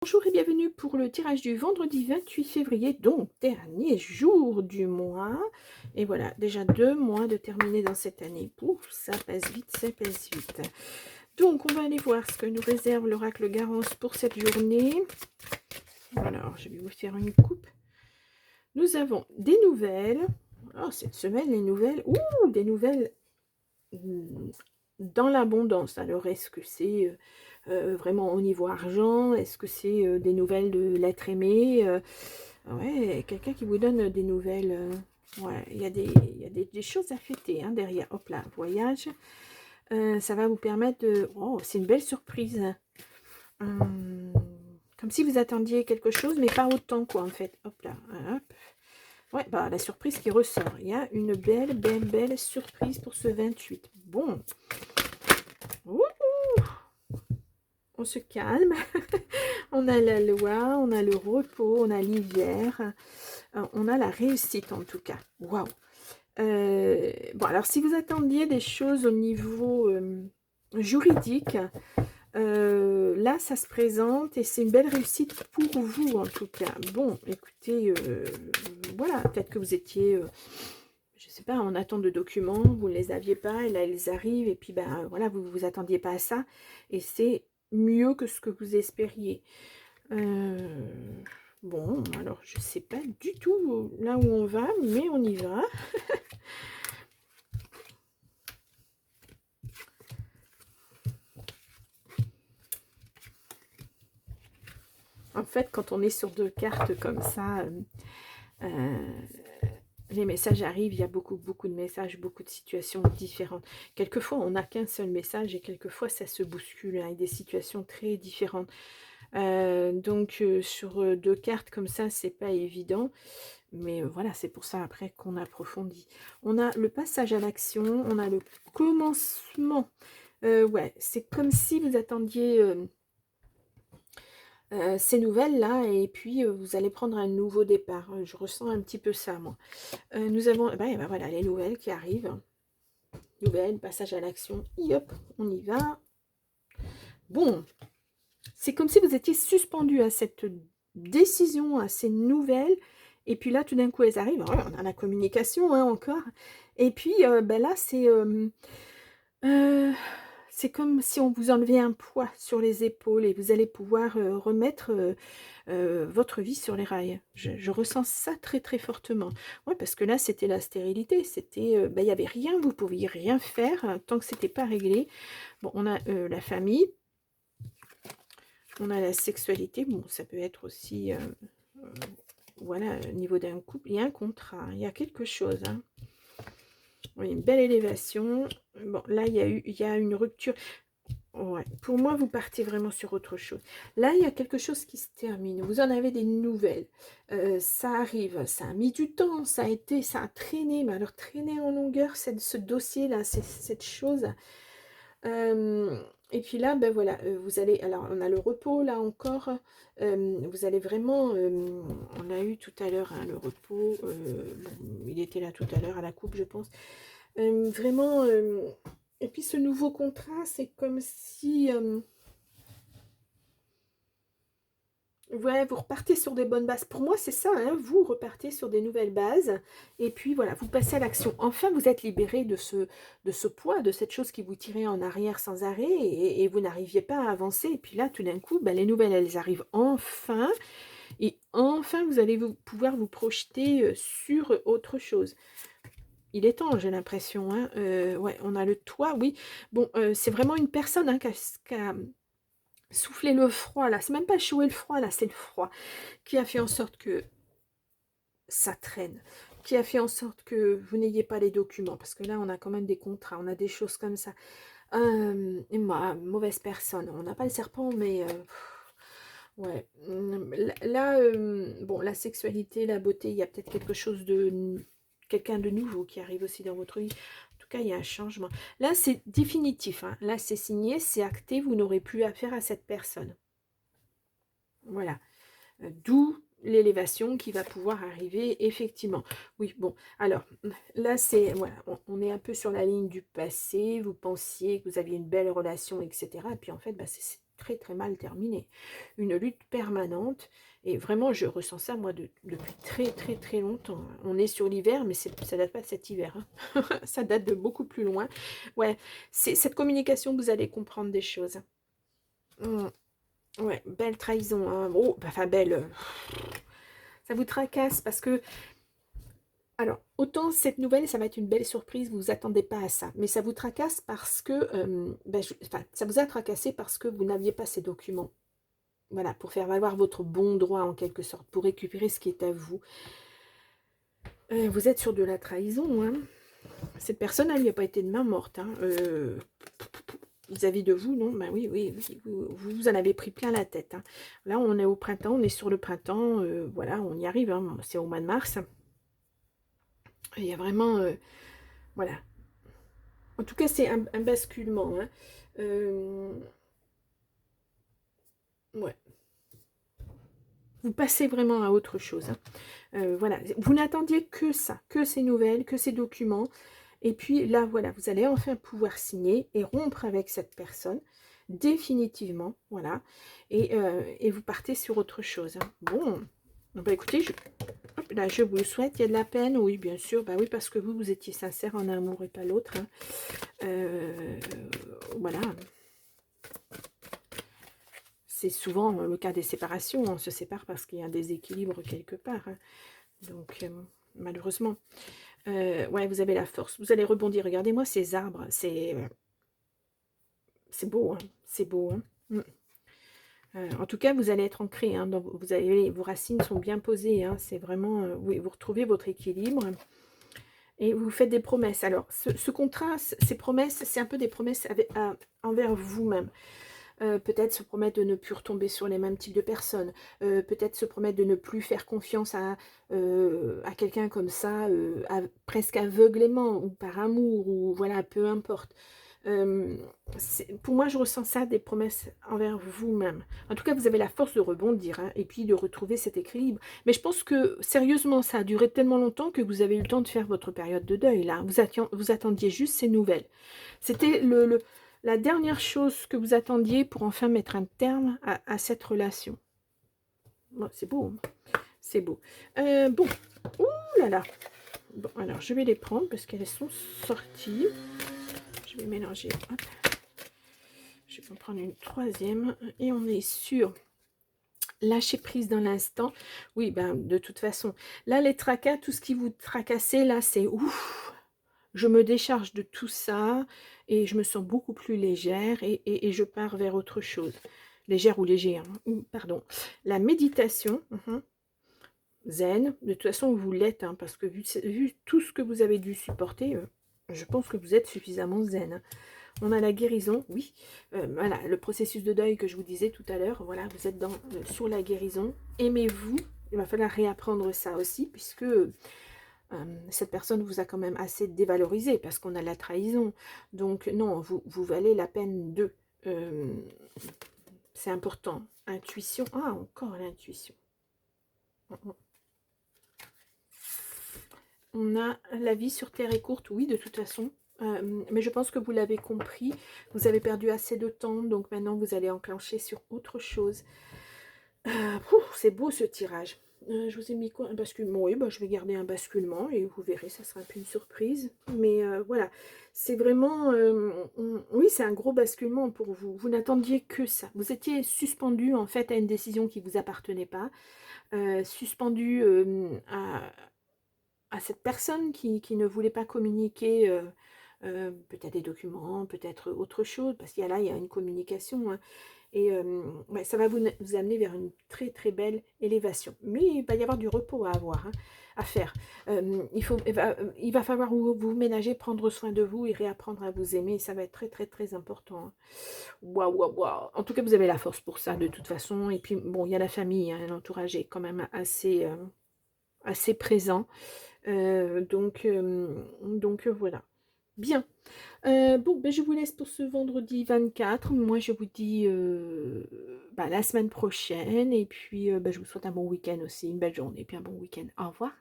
Bonjour et bienvenue pour le tirage du vendredi 28 février, donc dernier jour du mois. Et voilà, déjà 2 mois de terminer dans cette année. Pouf, ça passe vite, ça passe vite. Donc, on va aller voir ce que nous réserve l'oracle Garance pour cette journée. Alors, je vais vous faire une coupe. Nous avons des nouvelles. Alors, cette semaine, les nouvelles... Ouh, des nouvelles dans l'abondance. Alors, est-ce que c'est vraiment au niveau argent? Est-ce que c'est des nouvelles de l'être aimé? Ouais, quelqu'un qui vous donne des nouvelles. Ouais, il y a des choses à fêter hein, derrière. Hop là, voyage. Ça va vous permettre de... Oh, c'est une belle surprise. Comme si vous attendiez quelque chose, mais pas autant, quoi, en fait. Hop là, hop. Ouais, bah, la surprise qui ressort. Il y a une belle surprise pour ce 28. Bon. Ouh, on se calme. On a la loi, on a le repos, on a l'hiver. On a la réussite, en tout cas. Waouh. Bon, alors, si vous attendiez des choses au niveau juridique, là, ça se présente et c'est une belle réussite pour vous, en tout cas. Bon, écoutez, voilà, peut-être que vous étiez... je sais pas, en attente de documents, vous ne les aviez pas, et là ils arrivent, et puis ben voilà, vous ne vous attendiez pas à ça, et c'est mieux que ce que vous espériez. Bon, alors je sais pas du tout là où on va, mais on y va. En fait, quand on est sur 2 cartes comme ça, les messages arrivent, il y a beaucoup de messages, beaucoup de situations différentes. Quelquefois, on n'a qu'un seul message et quelquefois, ça se bouscule, hein, et des situations très différentes. Donc, sur 2 cartes comme ça, c'est pas évident. Mais voilà, c'est pour ça après qu'on approfondit. On a le passage à l'action, on a le commencement. Ouais, c'est comme si vous attendiez... ces nouvelles-là, et puis vous allez prendre un nouveau départ. Je ressens un petit peu ça, moi. Nous avons, ben voilà, les nouvelles qui arrivent. Nouvelles, passage à l'action. Hop, on y va. Bon, c'est comme si vous étiez suspendu à cette décision, à ces nouvelles. Et puis là, tout d'un coup, elles arrivent. Ouais, on a la communication, hein, encore. Et puis, ben là, euh, c'est comme si on vous enlevait un poids sur les épaules et vous allez pouvoir remettre votre vie sur les rails. Je ressens ça très fortement. Ouais, parce que là, c'était la stérilité. C'était, ben, il n'y avait rien, vous ne pouviez rien faire tant que c'était pas réglé. Bon, on a la famille, on a la sexualité. Bon, ça peut être aussi, voilà, au niveau d'un couple, il y a un contrat, il y a quelque chose. Hein. Oui, une belle élévation. Bon, là, il y a une rupture. Ouais, pour moi, vous partez vraiment sur autre chose. Là, il y a quelque chose qui se termine. Vous en avez des nouvelles. Ça arrive. Ça a mis du temps. Ça a traîné. Mais alors, traîné en longueur, ce dossier-là, cette chose. Et puis là, ben voilà, vous allez... Alors, on a le repos, là encore. Vous allez vraiment... on a eu tout à l'heure hein, le repos. Bon, il était là tout à l'heure à la coupe, je pense. Vraiment... et puis ce nouveau contrat, c'est comme si... ouais, vous repartez sur des bonnes bases. Pour moi, c'est ça, hein, vous repartez sur des nouvelles bases. Et puis voilà, vous passez à l'action. Enfin, vous êtes libéré de ce poids, de cette chose qui vous tirait en arrière sans arrêt. Et vous n'arriviez pas à avancer. Et puis là, tout d'un coup, ben, les nouvelles, elles arrivent enfin. Et enfin, vous allez pouvoir vous projeter sur autre chose. Il est temps, j'ai l'impression. Hein. Ouais, on a le toit, oui. Bon, c'est vraiment une personne hein, qui a soufflé le froid, là. C'est même pas chaud et le froid, là, c'est le froid. Qui a fait en sorte que ça traîne. Qui a fait en sorte que vous n'ayez pas les documents. Parce que là, on a quand même des contrats, on a des choses comme ça. Et moi, mauvaise personne. On n'a pas le serpent, mais... ouais. Là, bon, la sexualité, la beauté, il y a peut-être quelque chose de... quelqu'un de nouveau qui arrive aussi dans votre vie. En tout cas, il y a un changement. Là, c'est définitif. Hein. Là, c'est signé, c'est acté. Vous n'aurez plus affaire à cette personne. Voilà. D'où l'élévation qui va pouvoir arriver, effectivement. Oui, bon, alors, là, c'est... Voilà, on est un peu sur la ligne du passé. Vous pensiez que vous aviez une belle relation, etc. Et puis, en fait, bah, c'est très très mal terminée. Une lutte permanente. Et vraiment, je ressens ça, moi, depuis très très très longtemps. On est sur l'hiver, mais ça date pas de cet hiver, hein. Ça date de beaucoup plus loin. Ouais, c'est cette communication que vous allez comprendre des choses. Mm. Ouais, belle trahison, hein. Oh, bah, enfin belle. Ça vous tracasse parce que, alors, autant cette nouvelle, ça va être une belle surprise, vous vous attendez pas à ça. Mais ça vous tracasse parce que, enfin, ça vous a tracassé parce que vous n'aviez pas ces documents. Voilà, pour faire valoir votre bon droit en quelque sorte, pour récupérer ce qui est à vous. Vous êtes sur de la trahison, hein. Cette personne, elle n'y a pas été de main morte, hein. Vis-à-vis de vous, non? Ben oui, oui, oui, vous en avez pris plein la tête, hein. Là, on est au printemps, on est sur le printemps, voilà, on y arrive, hein. C'est au mois de mars. Il y a vraiment, voilà. En tout cas, c'est un basculement, hein. Ouais. Vous passez vraiment à autre chose, hein. Voilà, vous n'attendiez que ça, que ces nouvelles, que ces documents. Et puis là, voilà, vous allez enfin pouvoir signer et rompre avec cette personne, définitivement, voilà. Et vous partez sur autre chose, hein. Bon, bah écoutez, hop, là, je vous le souhaite. Il y a de la peine, oui, bien sûr. Bah oui, parce que vous étiez sincère en amour et pas l'autre, hein. Voilà. C'est souvent le cas des séparations. On se sépare parce qu'il y a un déséquilibre quelque part, hein. Donc, malheureusement. Ouais, vous avez la force. Vous allez rebondir. Regardez-moi ces arbres. C'est beau, hein. C'est beau, hein. Mm. En tout cas, vous allez être ancré, hein, vos racines sont bien posées, hein. C'est vraiment, oui, vous retrouvez votre équilibre et vous faites des promesses. Alors, ce contrat, ces promesses, c'est un peu des promesses envers vous-même. Peut-être se promettre de ne plus retomber sur les mêmes types de personnes, peut-être se promettre de ne plus faire confiance à quelqu'un comme ça, presque aveuglément, ou par amour, ou voilà, peu importe. Pour moi, je ressens ça, des promesses envers vous-même. En tout cas, vous avez la force de rebondir, hein, et puis de retrouver cet équilibre. Mais je pense que, sérieusement, ça a duré tellement longtemps que vous avez eu le temps de faire votre période de deuil, là. Vous attendiez juste ces nouvelles. C'était la dernière chose que vous attendiez pour enfin mettre un terme à cette relation. Bon, c'est beau, hein. C'est beau. Bon, ouh là là. Bon, alors, je vais les prendre parce qu'elles sont sorties. Je vais mélanger. Hop. Je vais en prendre une troisième. Et on est sur lâcher prise dans l'instant. Oui, ben, de toute façon. Là, les tracas, tout ce qui vous tracassait, là, c'est ouf. Je me décharge de tout ça et je me sens beaucoup plus légère et je pars vers autre chose. Légère ou léger, hein, pardon. La méditation, zen, de toute façon, vous l'êtes, hein, parce que vu tout ce que vous avez dû supporter, je pense que vous êtes suffisamment zen, hein. On a la guérison, oui. Voilà, le processus de deuil que je vous disais tout à l'heure. Voilà, vous êtes sur la guérison. Aimez-vous. Il va falloir réapprendre ça aussi, puisque cette personne vous a quand même assez dévalorisé, parce qu'on a la trahison. Donc, non, vous valez la peine de... c'est important. Intuition. Ah, encore l'intuition. On a la vie sur Terre est courte, oui, de toute façon. Mais je pense que vous l'avez compris. Vous avez perdu assez de temps, donc maintenant vous allez enclencher sur autre chose. C'est beau ce tirage. Je vous ai mis quoi? Un basculement. Oui, bah, je vais garder un basculement et vous verrez, ça sera un peu une surprise. Mais voilà, c'est vraiment... oui, c'est un gros basculement pour vous. Vous n'attendiez que ça. Vous étiez suspendu en fait à une décision qui ne vous appartenait pas. Suspendu à cette personne qui ne voulait pas communiquer peut-être des documents, peut-être autre chose, parce qu'il y a là, il y a une communication, hein. Et ouais, ça va vous amener vers une très très belle élévation. Mais il va y avoir du repos à avoir, hein, à faire. Il va falloir vous ménager, prendre soin de vous et réapprendre à vous aimer. Ça va être très très très important, hein. Waouh, waouh, waouh. En tout cas, vous avez la force pour ça de toute façon. Et puis, bon, il y a la famille, hein, l'entourage est quand même assez présent. Donc voilà. Bien. Bon, ben, je vous laisse pour ce vendredi 24. Moi, je vous dis la semaine prochaine. Et puis, ben, je vous souhaite un bon week-end aussi, une belle journée, et puis un bon week-end. Au revoir.